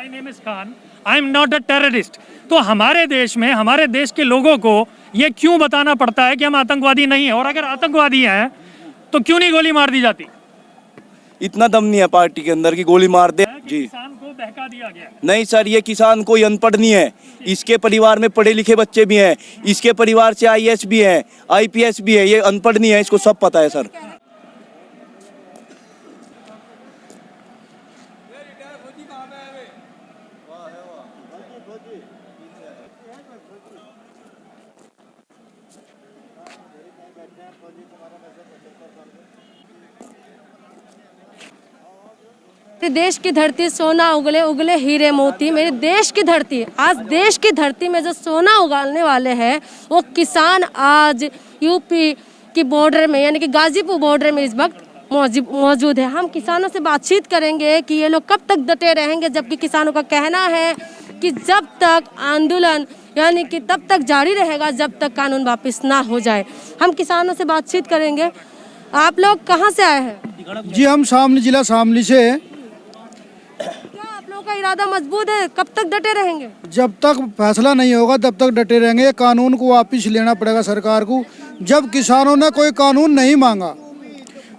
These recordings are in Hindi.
My name is Khan, I am not a terrorist. तो हमारे देश में, हमारे देश के लोगों को ये क्यों बताना पड़ता है कि हम आतंकवादी नहीं हैं? और अगर आतंकवादी हैं तो क्यों नहीं गोली मार दी जाती? इतना दम नहीं है पार्टी के अंदर की गोली मार दे जी। किसान को बहका दिया गया। नहीं सर, ये किसान कोई अनपढ़ नहीं है, इसके परिवार में पढ़े लिखे बच्चे भी हैं, इसके परिवार से आईएएस भी हैं, आईपीएस भी है, ये अनपढ़ नहीं है, इसको सब पता है सर। देश की धरती सोना उगले उगले हीरे मोती, मेरे देश की धरती, आज देश की धरती में जो सोना उगालने वाले हैं वो किसान आज यूपी की बॉर्डर में यानी कि गाजीपुर बॉर्डर में इस वक्त मौजूद है। हम किसानों से बातचीत करेंगे कि ये लोग कब तक डटे रहेंगे, जबकि किसानों का कहना है कि जब तक आंदोलन यानी कि तब तक जारी रहेगा जब तक कानून वापस ना हो जाए। हम किसानों से बातचीत करेंगे। आप लोग कहाँ से आए हैं? जी हम शामली, जिला शामली से। क्या आप लोगों का इरादा मजबूत है? कब तक डटे रहेंगे? जब तक फैसला नहीं होगा तब तक डटे रहेंगे। कानून को वापस लेना पड़ेगा सरकार को। जब किसानों ने कोई कानून नहीं मांगा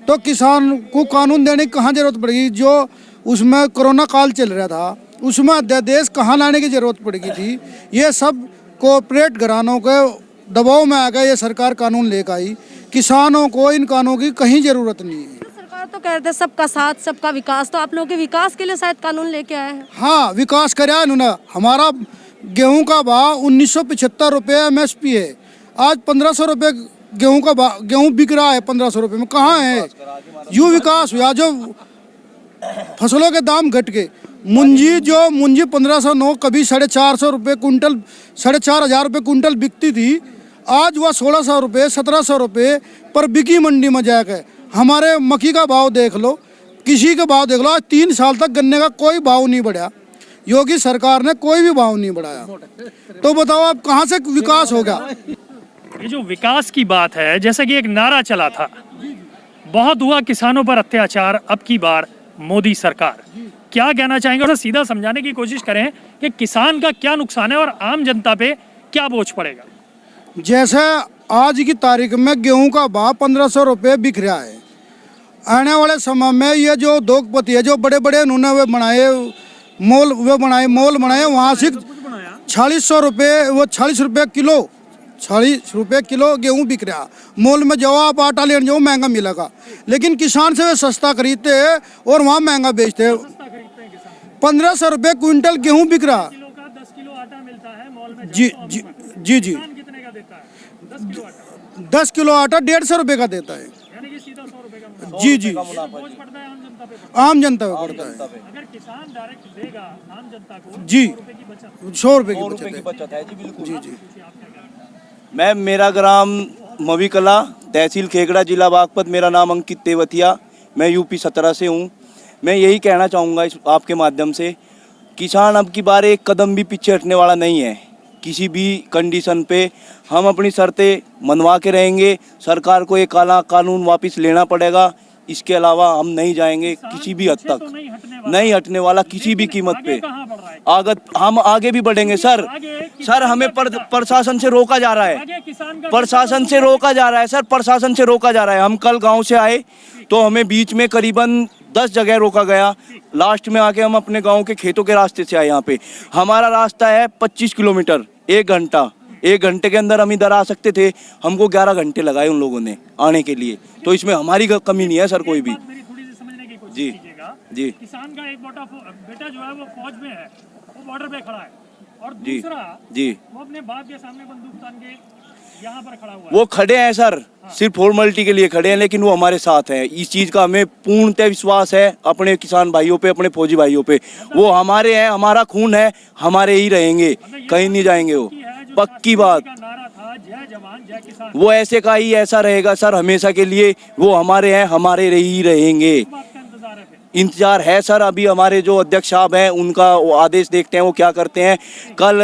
तो किसान को कानून देने की कहाँ जरूरत पड़ेगी? जो उसमें कोरोना काल चल रहा था उसमें अध्यादेश कहाँ लाने की जरूरत पड़ेगी थी? ये सब कॉर्पोरेट घरानों के दबाव में आ गए, ये सरकार कानून लेकर आई। किसानों को इन कानूनों की कहीं जरूरत नहीं है। सरकार तो कहते हैं सबका साथ सबका विकास, तो आप लोगों के विकास के लिए शायद कानून लेके आए हैं। हाँ, विकास कराया इन्होंने। हमारा गेहूं का भाव 1975 रुपये MSP है, आज 1500 रुपये गेहूं का भाव, गेहूं बिक रहा है 1500 रुपये में। कहाँ है यूँ विकास हुआ? जो फसलों के दाम घट गए, मुंजी 1509 कभी 450 रुपये कुंटल, 4500 रुपये कुंटल बिकती थी, आज वह 1600 रुपये 1700 रुपये पर बिकी मंडी में जाकर। हमारे मक्की का भाव देख लो, किसी का भाव देख लो, आज 3 साल तक गन्ने का कोई भाव नहीं बढ़ा। योगी सरकार ने कोई भी भाव नहीं बढ़ाया, तो बताओ आप कहाँ से विकास होगा? ये जो विकास की बात है, जैसा कि एक नारा चला था, बहुत हुआ किसानों पर अत्याचार, अब की बार मोदी सरकार। क्या कहना चाहेंगे? और सीधा समझाने की कोशिश करें कि किसान का क्या नुकसान है और आम जनता पे क्या बोझ पड़ेगा। जैसे आज की तारीख में गेहूं का भाव 1500 रुपये बिक रहा है। आने वाले समय में ये जो उद्योगपति है, जो बड़े बड़े उन्होंने वे बनाए मॉल बनाए, वहाँ से 4600 रुपये, वो 40 रुपये किलो, 40 रुपये किलो गेहूं बिक रहा। मॉल में जाओ आप आटा लेने जाओ महंगा मिलेगा, लेकिन किसान से वे सस्ता खरीदते हैं और वहाँ महंगा बेचते हैं। 1500 रुपये क्विंटल गेहूं बिक रहा। 10 किलो आटा मिलता है मॉल में। जी जी जी जी, 10 किलो आटा 150 रुपये का देता है। यानी कि सीधा 100 रुपये का। जी जी, बोझ पड़ता है आम जनता पे। आम जनता पे पड़ता है। अगर किसान डायरेक्ट देगा आम जनता को जी, 100 रुपये की बचत, 100 रुपये की बचत है। जी बिल्कुल। जी जी, मैं, मेरा ग्राम मवी कला, तहसील खेगड़ा, जिला बागपत। मेरा नाम अंकित तेवतिया, मैं यूपी 17 से हूँ। मैं यही कहना चाहूँगा इस आपके माध्यम से, किसान अब की बार एक कदम भी पीछे हटने वाला नहीं है। किसी भी कंडीशन पे हम अपनी शर्तें मनवा के रहेंगे। सरकार को एक काला कानून वापस लेना पड़ेगा, इसके अलावा हम नहीं जाएंगे किसी भी हद तक। नहीं हटने वाला किसी भी कीमत पे। हम आगे भी बढ़ेंगे सर। सर हमें प्रशासन से रोका जा रहा है, प्रशासन से रोका जा रहा है सर, प्रशासन से रोका जा रहा है। हम कल गांव से आए तो हमें बीच में करीबन 10 जगह रोका गया। लास्ट में आके हम अपने गांव के खेतों के रास्ते से आए। यहाँ पे हमारा रास्ता है 25 किलोमीटर, 1 घंटा। 1 घंटे के अंदर हम इधर आ सकते थे, हमको 11 घंटे लगाए उन लोगों ने आने के लिए। तो इसमें हमारी कमी नहीं है सर कोई भी। जी जी, किसान का एक बेटा जो है वो फौज में है, वो बॉर्डर पे खड़ा है, और जी दूसरा जी, वो अपने बाप के सामने बंदूक तान के यहाँ पर खड़ा हुआ है। वो खड़े हैं सर, सिर्फ फॉर्मेलिटी के लिए खड़े हैं, लेकिन वो हमारे साथ हैं। इस चीज़ का हमें पूर्णतः विश्वास है अपने किसान भाइयों पे, अपने फौजी भाइयों पे। वो हमारे हैं, हमारा खून है, हमारे ही रहेंगे, कहीं नहीं जाएंगे। वो पक्की बात। जय जवान जय किसान, वो ऐसे का ही ऐसा रहेगा सर हमेशा के लिए। वो हमारे हैं, हमारे ही रहेंगे। इंतजार है सर। अभी हमारे जो अध्यक्ष साहब हैं उनका वो आदेश देखते हैं वो क्या करते हैं। कल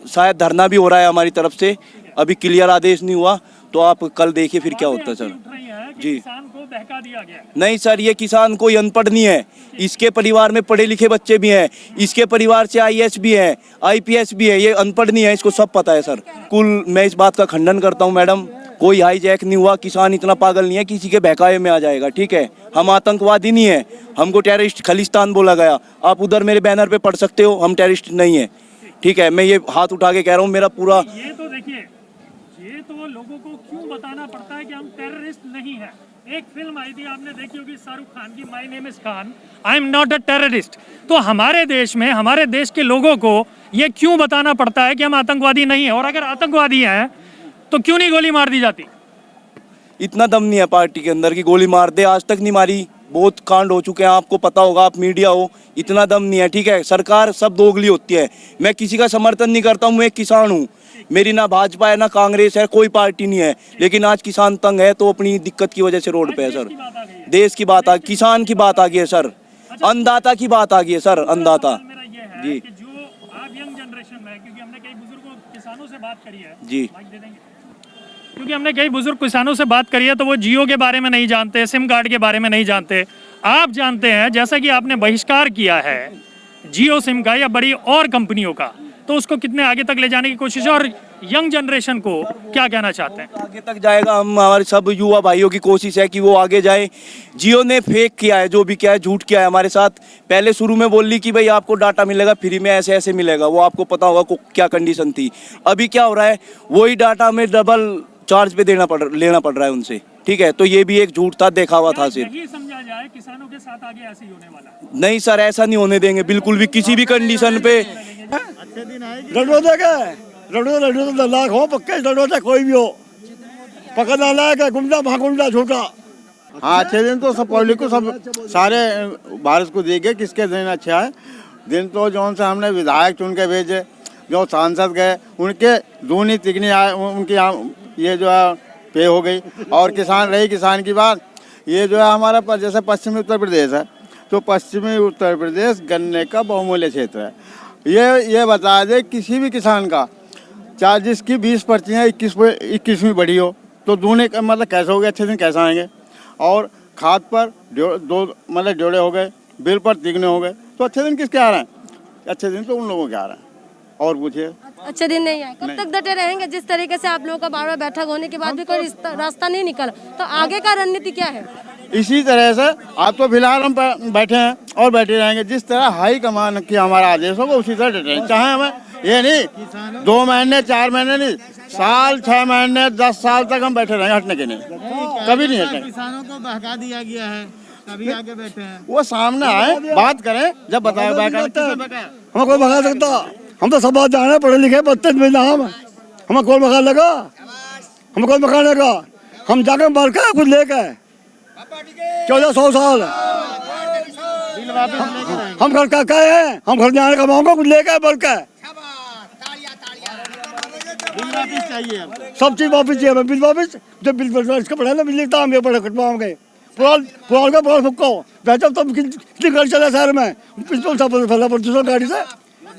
शायद धरना भी हो रहा है हमारी तरफ से, अभी क्लियर आदेश नहीं हुआ। तो आप कल देखिए फिर क्या होता है सर। उठ रही है कि जी। किसान को बहका दिया गया है। नहीं सर, ये किसान कोई अनपढ़ नहीं है, इसके परिवार में पढ़े लिखे बच्चे भी हैं, इसके परिवार से आईएएस भी है, आईपीएस भी है, ये अनपढ़ नहीं है, इसको सब पता है सर। कुल मैं इस बात का खंडन करता हूँ मैडम, कोई हाईजैक नहीं हुआ, किसान इतना पागल नहीं है किसी के बहकावे में आ जाएगा, ठीक है। हम आतंकवादी नहीं है, हमको टेररिस्ट खालिस्तान बोला गया, आप उधर मेरे बैनर पे पढ़ सकते हो, हम टेररिस्ट नहीं है, ठीक है। मैं ये हाथ उठा के कह रहा हूँ, मेरा पूरा ये तो देखिए, ये तो लोगों को क्यों बताना पड़ता है कि हम टेररिस्ट नहीं हैं। एक फिल्म आई थी, आपने देखी होगी, शाहरुख खान की, my name is Khan, I am not a terrorist. तो हमारे देश में, हमारे देश के लोगों को ये क्यों बताना पड़ता है कि हम आतंकवादी नहीं हैं, और अगर आतंकवादी हैं तो क्यों नहीं गोली मार दी जाती? इतना दम नहीं है पार्टी के अंदर की गोली मार दे, आज तक नहीं मारी, बहुत कांड हो चुके हैं, आपको पता होगा, आप मीडिया हो, इतना दम नहीं है, ठीक है। सरकार सब दोगली होती है, मैं किसी का समर्थन नहीं करता हूँ, मैं एक किसान हूँ, मेरी ना भाजपा है ना कांग्रेस है, कोई पार्टी नहीं है, लेकिन आज किसान तंग है तो अपनी दिक्कत की वजह से रोड पे है सर। देश की बात आ, किसान की बात आ गई है सर, अन्नदाता की बात आ गई है सर, अन्नदाता। मेरा ये है जी। कि जो आप यंग जनरेशन में, क्योंकि हमने कई बुजुर्गों किसानों से बात करी है, जी। माइक दे देंगे? क्योंकि हमने कई बुजुर्ग किसानों से बात करी है तो वो जियो के बारे में नहीं जानते, सिम कार्ड के बारे में नहीं जानते। आप जानते हैं, जैसा कि आपने बहिष्कार किया है जियो सिम का या बड़ी और कंपनियों का, तो उसको कितने आगे तक ले जाने की कोशिश है, और यंग जनरेशन को क्या कहना चाहते हैं? आगे तक जाएगा, हम हमारे सब युवा भाइयों की कोशिश है कि वो आगे जाए। जियो ने फेक किया है, जो भी किया है, झूठ किया है हमारे साथ। पहले शुरू में बोल ली कि भाई आपको डाटा मिलेगा फ्री में, ऐसे ऐसे मिलेगा, वो आपको पता होगा क्या कंडीशन थी। अभी क्या हो रहा है, वही डाटा में डबल चार्ज पे लेना पड़ रहा है उनसे, ठीक है। तो ये भी एक झूठ था, देखा हुआ था सिर्फ। यही समझा जाए किसानों के साथ आगे ऐसे ही होने वाला है। नहीं सर, ऐसा नहीं होने देंगे बिल्कुल भी, किसी भी कंडीशन पे। लड्डू लड्डू तो लाख हो पक्के, लड्डू से कोई भी हो, पकड़ना लायक है, गुंडा भागुंडा झूठा। हाँ, अच्छे दिन तो सब पब्लिक को, सब सारे भारत को देखे किसके दिन अच्छा है। दिन तो जौन से हमने विधायक चुन के भेजे, जो सांसद गए उनके दूनी तिगनी आए, उनकी ये जो है पे हो गई। और किसान रही किसान की बात, ये जो है हमारा जैसे पश्चिमी उत्तर प्रदेश है, तो पश्चिमी उत्तर प्रदेश गन्ने का बहुमूल्य क्षेत्र है। ये बता दे किसी भी किसान का, चाहे जिसकी 20 पर्चियाँ 21वीं बढ़ी हो, तो दूने का मतलब कैसे हो गए, अच्छे दिन कैसे आएंगे। और खाद पर दो मतलब जोड़े हो गए, बिल पर तिगने हो गए, तो अच्छे दिन किसके आ रहे हैं? अच्छे दिन तो उन लोगों के आ रहे हैं। और पूछिए, अच्छे दिन नहीं आए, कब तक डटे रहेंगे? जिस तरीके से आप लोगों का बार बार बैठक होने के बाद भी कोई रास्ता नहीं निकला, तो आगे का रणनीति क्या है? इसी तरह से आप तो फिलहाल हम बैठे हैं और बैठे रहेंगे। जिस तरह हाई कमान की हमारा आदेश होगा उसी तरह डटे रहेंगे। चाहे हमें ये नहीं 2 महीने 4 महीने नहीं, साल 6 महीने 10 साल तक हम बैठे रहेंगे, हटने के नहीं, कभी नहीं हटेंगे। किसानों को बहका दिया गया है, तभी आगे बैठे हैं। वो सामने आए, बात करें, जब बताया हमें कोई भगा सकता? हम तो सब बात जाने, पढ़े लिखे, बत्तीस में नाम, हमें कौन भगा लगा? हमें कौन भगाने का? हम जाकर मर के कुछ लेके 1400 साल हम घर का कहे हैं, हम घर जाने का मांगो कुछ लेके बढ़ के, चाहिए। सब चीज वापिस चाहिए हमें। बिल वापिस, जब बिल इसका पढ़ा ना, बिजली दाम ये पड़े कटवाओगे, पुराल का पुराल फुक्को जब तब कितनी गाड़ी चला शहर में, प्रदूषण गाड़ी से।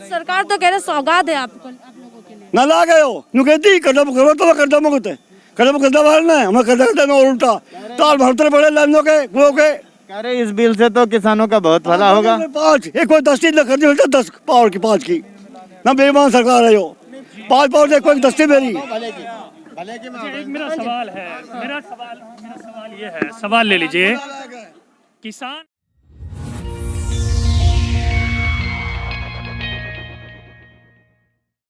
सरकार तो कह रहे सौगात है आपको, आप लोगों के लिए। ना ला गए हो, नु कहती कदम करो तो कदम होते, कदम करता मारना है, हमें करते ना उल्टा ताल भरते पड़े लाइनों के गुओं के। कह रहे इस बिल से तो किसानों का बहुत भला होगा। 5 एक कोई 10 चीज कर दी, 10 पावर की 5 की ना, बेईमान सरकार है यो। 5 पावर से कोई 10 मेरी। एक मेरा सवाल है, मेरा सवाल ये है, सवाल ले लीजिए। किसान